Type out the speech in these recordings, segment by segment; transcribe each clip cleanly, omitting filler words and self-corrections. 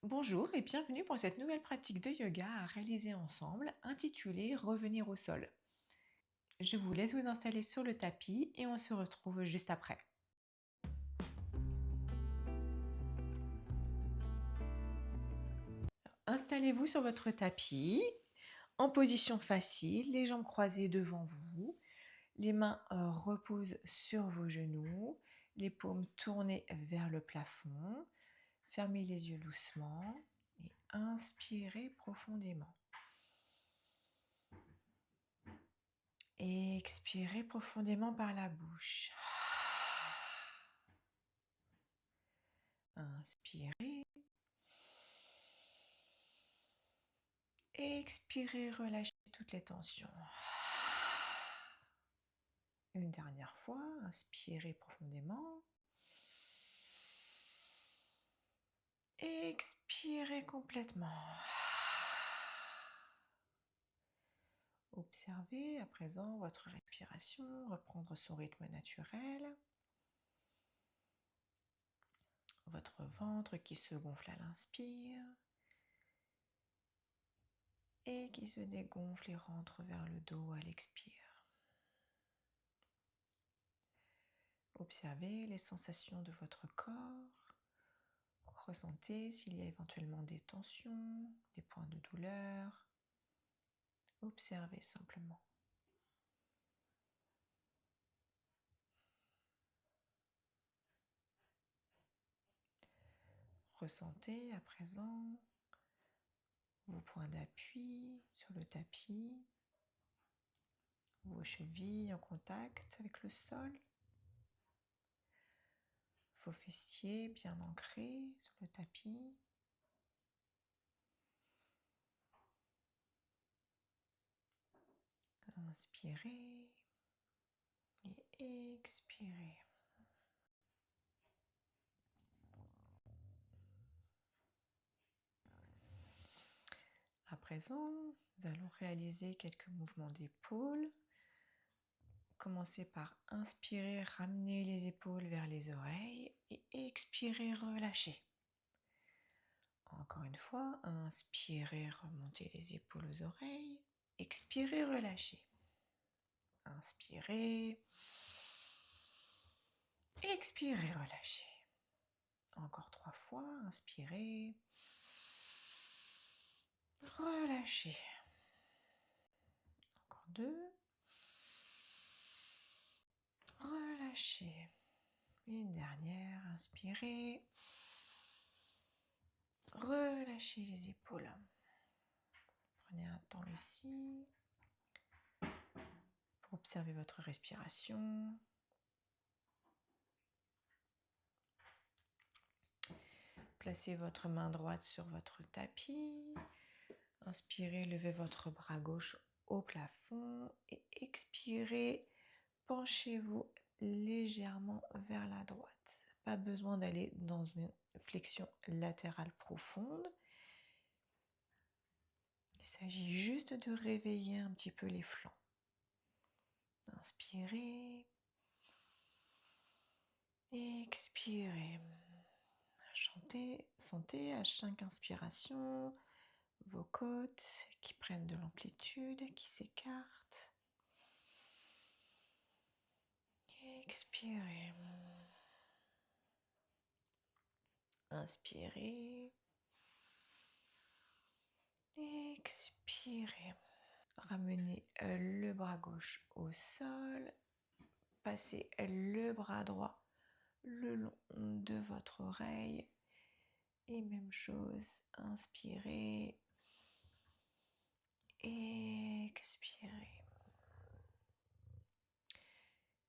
Bonjour et bienvenue pour cette nouvelle pratique de yoga à réaliser ensemble, intitulée Revenir au sol. Je vous laisse vous installer sur le tapis et on se retrouve juste après. Installez-vous sur votre tapis, en position facile, les jambes croisées devant vous, les mains reposent sur vos genoux, les paumes tournées vers le plafond. Fermez les yeux doucement et inspirez profondément. Et expirez profondément par la bouche. Inspirez. Expirez, relâchez toutes les tensions. Une dernière fois, inspirez profondément. Expirez complètement. Observez à présent votre respiration, reprendre son rythme naturel. Votre ventre qui se gonfle à l'inspire et qui se dégonfle et rentre vers le dos à l'expire. Observez les sensations de votre corps. Ressentez s'il y a éventuellement des tensions, des points de douleur. Observez simplement. Ressentez à présent vos points d'appui sur le tapis, vos chevilles en contact avec le sol, vos fessiers bien ancrés sur le tapis. Inspirez et expirez. À présent, nous allons réaliser quelques mouvements d'épaule. Commencez par inspirer, ramener les épaules vers les oreilles et expirer, relâcher. Encore une fois, inspirez, remontez les épaules aux oreilles. Expirez, relâchez. Inspirez. Expirez, relâchez. Encore 3 fois, inspirez. Relâchez. Encore 2. Relâchez. Une dernière, inspirez. Relâchez les épaules. Prenez un temps ici pour observer votre respiration. Placez votre main droite sur votre tapis. Inspirez, levez votre bras gauche au plafond et expirez, penchez-vous légèrement vers la droite. Pas besoin d'aller dans une flexion latérale profonde. Il s'agit juste de réveiller un petit peu les flancs. Inspirez. Expirez. Sentez à chaque inspiration vos côtes qui prennent de l'amplitude, qui s'écartent. Expirez. Inspirez. Expirez. Ramenez le bras gauche au sol. Passez le bras droit le long de votre oreille. Et même chose, inspirez. Expirez.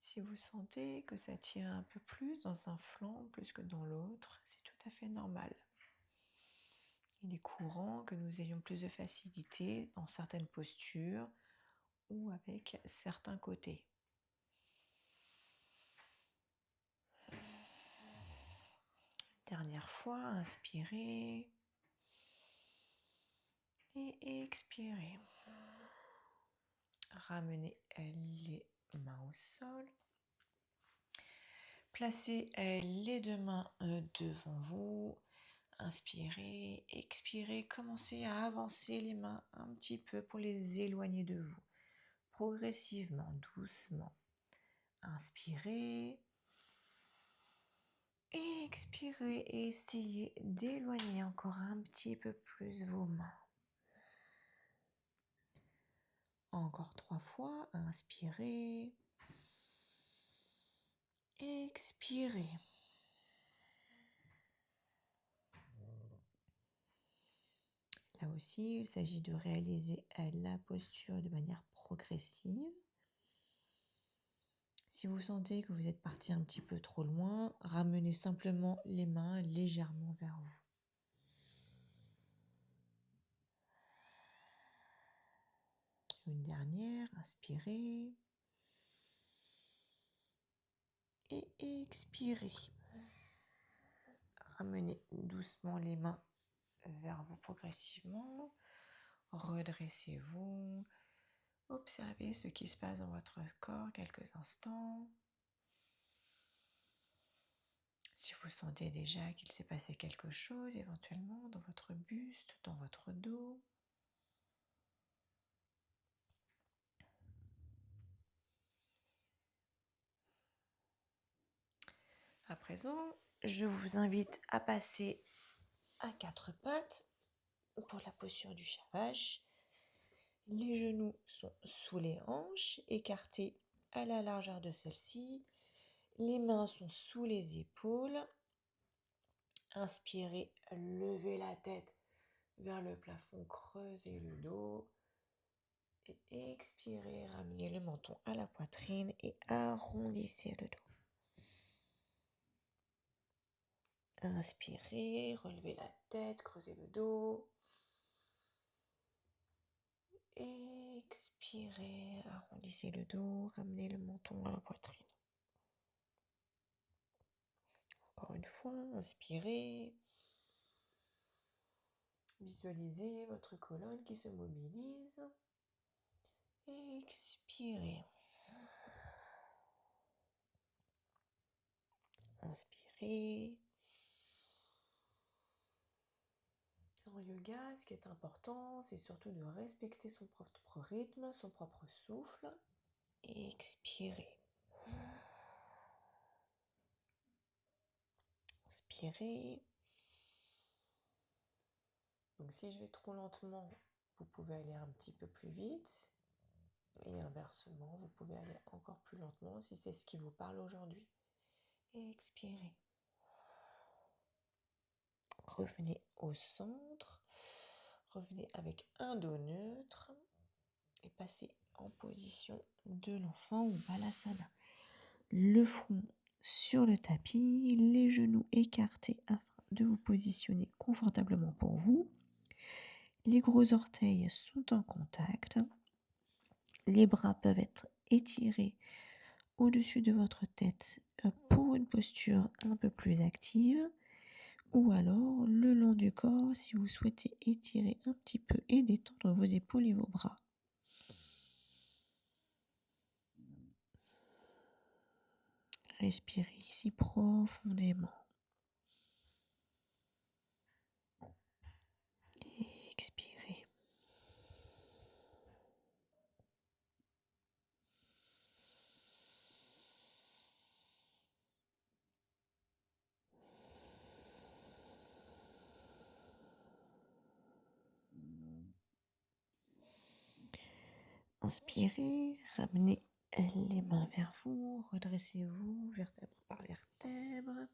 Si vous sentez que ça tire un peu plus dans un flanc plus que dans l'autre, c'est tout à fait normal. Il est courant que nous ayons plus de facilité dans certaines postures ou avec certains côtés. Dernière fois, inspirez et expirez. Ramenez les mains au sol. Placez les deux mains devant vous. Inspirez, expirez, commencez à avancer les mains un petit peu pour les éloigner de vous. Progressivement, doucement. Inspirez. Expirez et essayez d'éloigner encore un petit peu plus vos mains. Encore 3 fois, inspirez. Expirez. Là aussi, il s'agit de réaliser la posture de manière progressive. Si vous sentez que vous êtes parti un petit peu trop loin, ramenez simplement les mains légèrement vers vous. Une dernière, inspirez. Et expirez. Ramenez doucement les mains vers vous progressivement. Redressez-vous. Observez ce qui se passe dans votre corps quelques instants. Si vous sentez déjà qu'il s'est passé quelque chose éventuellement dans votre buste, dans votre dos. À présent, je vous invite à passer à 4 pattes pour la posture du chat vache. Les genoux sont sous les hanches, écartés à la largeur de celle-ci. Les mains sont sous les épaules. Inspirez, levez la tête vers le plafond, creusez le dos. Et expirez, ramenez le menton à la poitrine et arrondissez le dos. Inspirez, relevez la tête, creusez le dos. Expirez, arrondissez le dos, ramenez le menton à la poitrine. Encore une fois, inspirez. Visualisez votre colonne qui se mobilise. Expirez. Inspirez. En yoga, ce qui est important, c'est surtout de respecter son propre rythme, son propre souffle. Expirez. Inspirez. Donc si je vais trop lentement, vous pouvez aller un petit peu plus vite. Et inversement, vous pouvez aller encore plus lentement si c'est ce qui vous parle aujourd'hui. Expirez. Revenez au centre. Revenez avec un dos neutre. Et passez en position de l'enfant ou Balasana. Le front sur le tapis, les genoux écartés afin de vous positionner confortablement pour vous. Les gros orteils sont en contact. Les bras peuvent être étirés au-dessus de votre tête pour une posture un peu plus active. Ou alors le long du corps si vous souhaitez étirer un petit peu et détendre vos épaules et vos bras. Respirez ici profondément. Et expirez. Inspirez, ramenez les mains vers vous, redressez-vous vertèbre par vertèbre.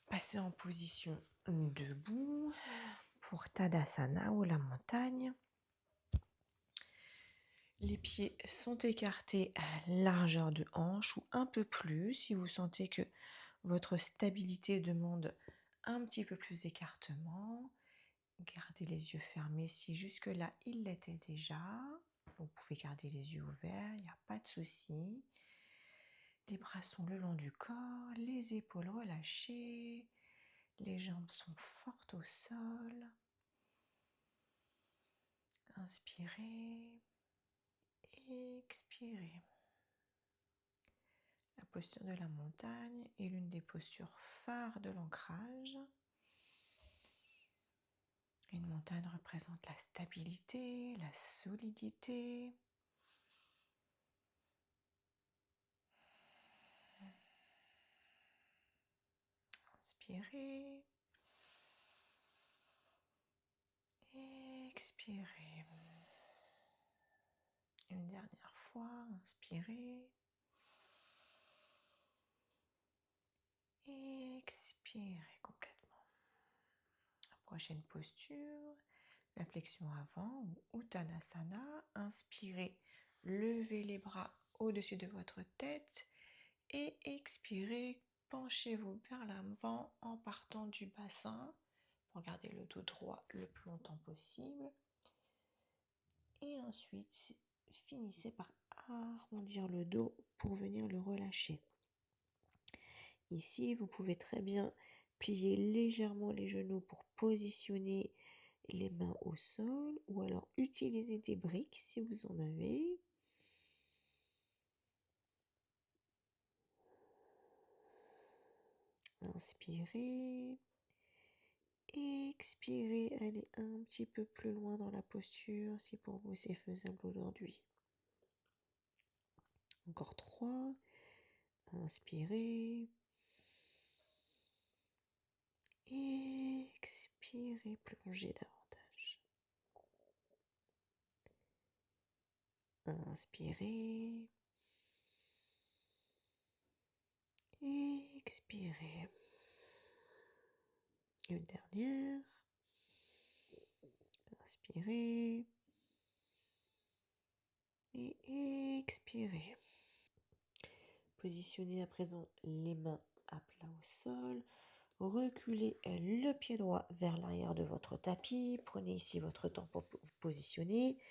Passez en position debout pour Tadasana ou la montagne. Les pieds sont écartés à largeur de hanche ou un peu plus si vous sentez que votre stabilité demande un petit peu plus d'écartement. Gardez les yeux fermés si jusque-là il l'était déjà. Vous pouvez garder les yeux ouverts, il n'y a pas de souci. Les bras sont le long du corps, les épaules relâchées, les jambes sont fortes au sol. Inspirez, expirez. La posture de la montagne est l'une des postures phares de l'ancrage. Une montagne représente la stabilité, la solidité. Inspirez. Expirez. Une dernière fois, inspirez. Expirez complètement. La prochaine posture, la flexion avant ou Uttanasana. Inspirez, levez les bras au-dessus de votre tête et expirez, penchez-vous vers l'avant en partant du bassin pour garder le dos droit le plus longtemps possible. Et ensuite, finissez par arrondir le dos pour venir le relâcher. Ici, vous pouvez très bien plier légèrement les genoux pour positionner les mains au sol ou alors utiliser des briques si vous en avez. Inspirez. Expirez, allez un petit peu plus loin dans la posture si pour vous c'est faisable aujourd'hui. Encore 3. Inspirez. Expirez, plongez davantage. Inspirez. Expirez. Une dernière. Inspirez. Et expirez. Positionnez à présent les mains à plat au sol. Reculez le pied droit vers l'arrière de votre tapis. Prenez ici votre temps pour vous positionner.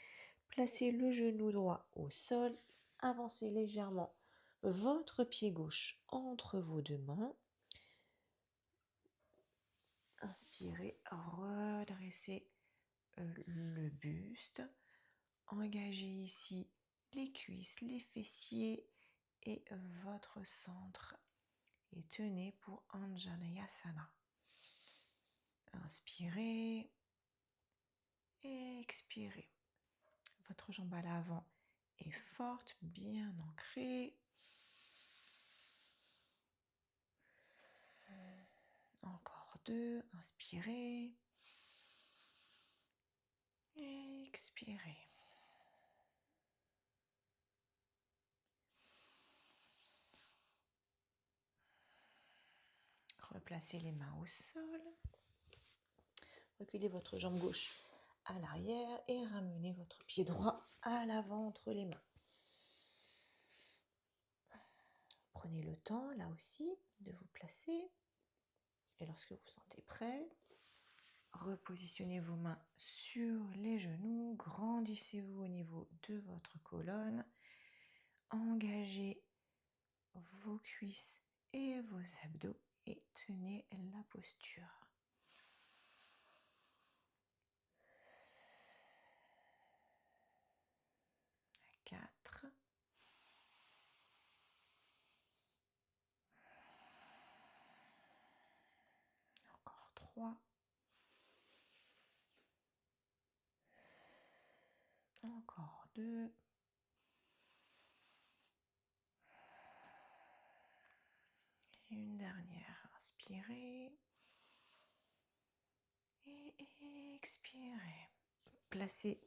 Placez le genou droit au sol. Avancez légèrement votre pied gauche entre vos deux mains. Inspirez, redressez le buste. Engagez ici les cuisses, les fessiers et votre centre. Et tenez pour Anjaneyasana. Inspirez. Expirez. Votre jambe à l'avant est forte, bien ancrée. Encore 2. Inspirez. Expirez. Replacez les mains au sol. Reculez votre jambe gauche à l'arrière et ramenez votre pied droit à l'avant entre les mains. Prenez le temps, là aussi, de vous placer. Et lorsque vous sentez prêt, repositionnez vos mains sur les genoux, grandissez-vous au niveau de votre colonne, engagez vos cuisses et vos abdos et tenez la posture. 4. Encore 3. Encore 2. Et une dernière. Inspirez. Et expirez. Placez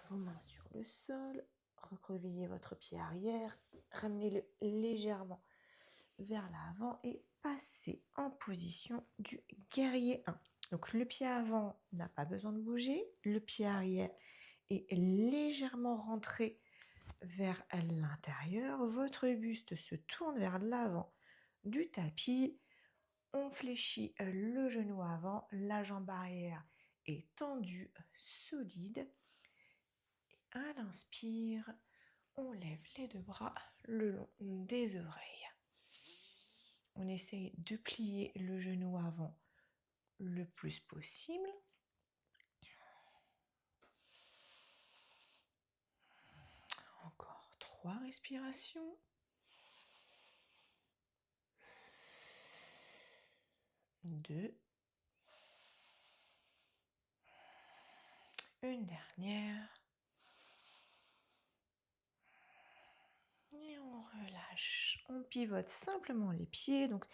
vos mains sur le sol. Recroquevillez votre pied arrière. Ramenez-le légèrement vers l'avant et passez en position du guerrier 1. Donc le pied avant n'a pas besoin de bouger. Le pied arrière est légèrement rentré vers l'intérieur. Votre buste se tourne vers l'avant du tapis. On fléchit le genou avant, la jambe arrière est tendue, solide. Et à l'inspire, on lève les deux bras le long des oreilles. On essaye de plier le genou avant le plus possible. Encore 3 respirations. 2. Une dernière. Et on relâche. On pivote simplement les pieds. Donc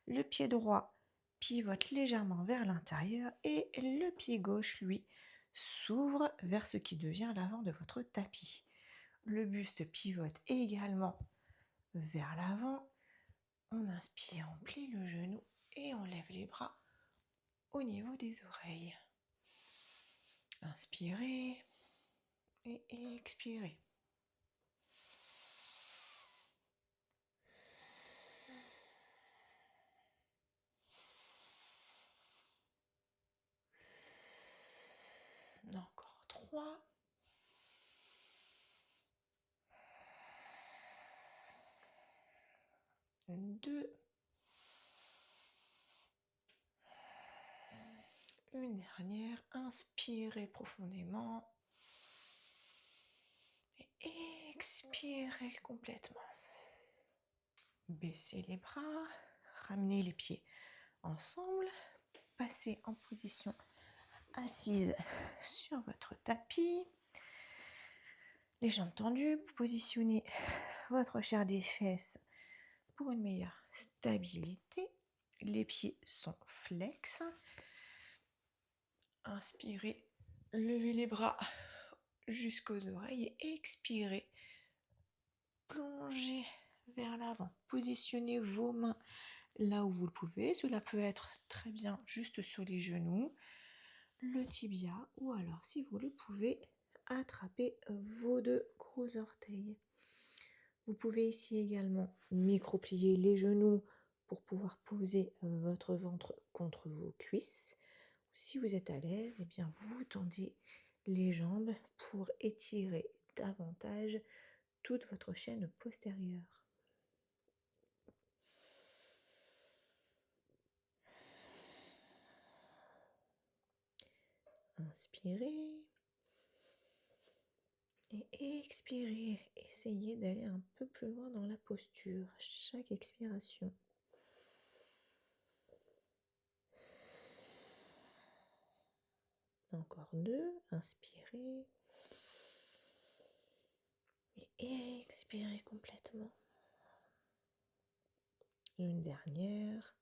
le pied droit pivote légèrement vers l'intérieur et le pied gauche, lui, s'ouvre vers ce qui devient l'avant de votre tapis. Le buste pivote également vers l'avant. On inspire, on plie le genou et on lève les bras au niveau des oreilles. Inspirez et expirez. Encore 3. 2. Une dernière. Inspirez profondément. Et expirez complètement. Baissez les bras. Ramenez les pieds ensemble. Passez en position assise sur votre tapis. Les jambes tendues. Positionnez votre chair des fesses pour une meilleure stabilité. Les pieds sont flex. Inspirez, levez les bras jusqu'aux oreilles et expirez. Plongez vers l'avant. Positionnez vos mains là où vous le pouvez. Cela peut être très bien juste sur les genoux, le tibia, ou alors si vous le pouvez, attraper vos 2 gros orteils. Vous pouvez ici également micro-plier les genoux pour pouvoir poser votre ventre contre vos cuisses. Si vous êtes à l'aise, eh bien vous tendez les jambes pour étirer davantage toute votre chaîne postérieure. Inspirez et expirez. Essayez d'aller un peu plus loin dans la posture, chaque expiration. Encore 2, inspirez et expirez complètement. Une dernière.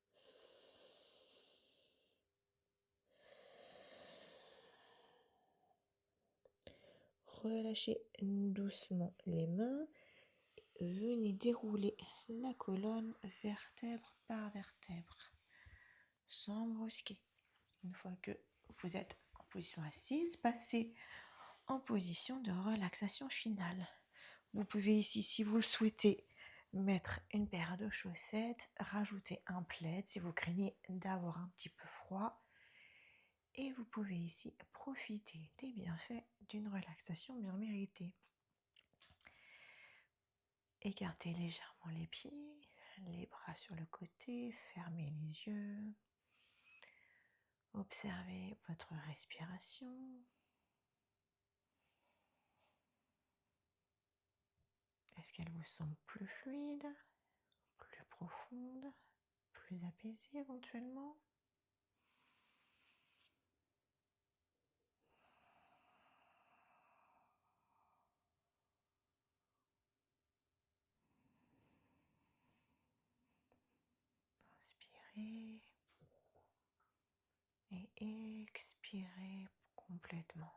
Relâchez doucement les mains. Venez dérouler la colonne vertèbre par vertèbre, sans brusquer. Une fois que vous êtes en position assise, passez en position de relaxation finale. Vous pouvez ici, si vous le souhaitez, mettre une paire de chaussettes, rajouter un plaid si vous craignez d'avoir un petit peu froid. Et vous pouvez ici profiter des bienfaits d'une relaxation bien méritée. Écartez légèrement les pieds, les bras sur le côté, fermez les yeux. Observez votre respiration. Est-ce qu'elle vous semble plus fluide, plus profonde, plus apaisée éventuellement ? Inspirez et expirez complètement.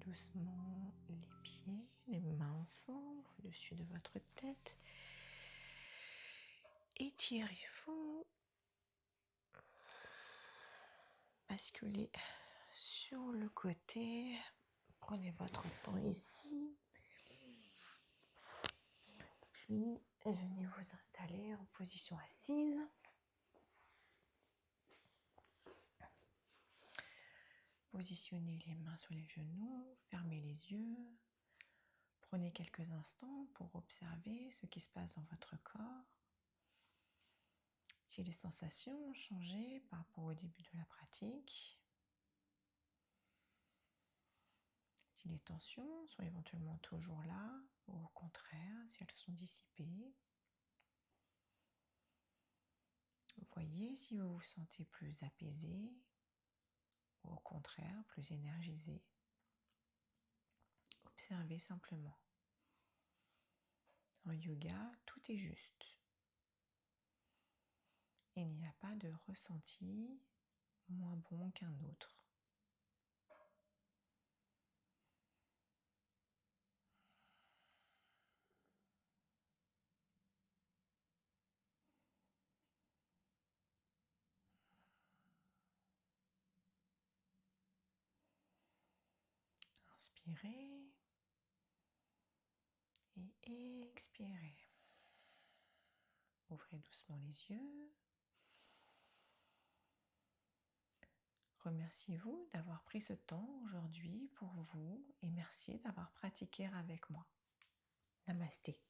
Doucement les pieds, les mains ensemble au-dessus de votre tête. Étirez-vous. Basculez sur le côté. Prenez votre temps ici. Puis venez vous installer en position assise. Positionnez les mains sur les genoux, fermez les yeux. Prenez quelques instants pour observer ce qui se passe dans votre corps. Si les sensations ont changé par rapport au début de la pratique, si les tensions sont éventuellement toujours là, ou au contraire, si elles sont dissipées. Voyez si vous vous sentez plus apaisé, ou au contraire, plus énergisé. Observez simplement. En yoga, tout est juste. Il n'y a pas de ressenti moins bon qu'un autre. Inspirez Et expirez. Ouvrez doucement les yeux. Remerciez-vous d'avoir pris ce temps aujourd'hui pour vous et merci d'avoir pratiqué avec moi. Namasté.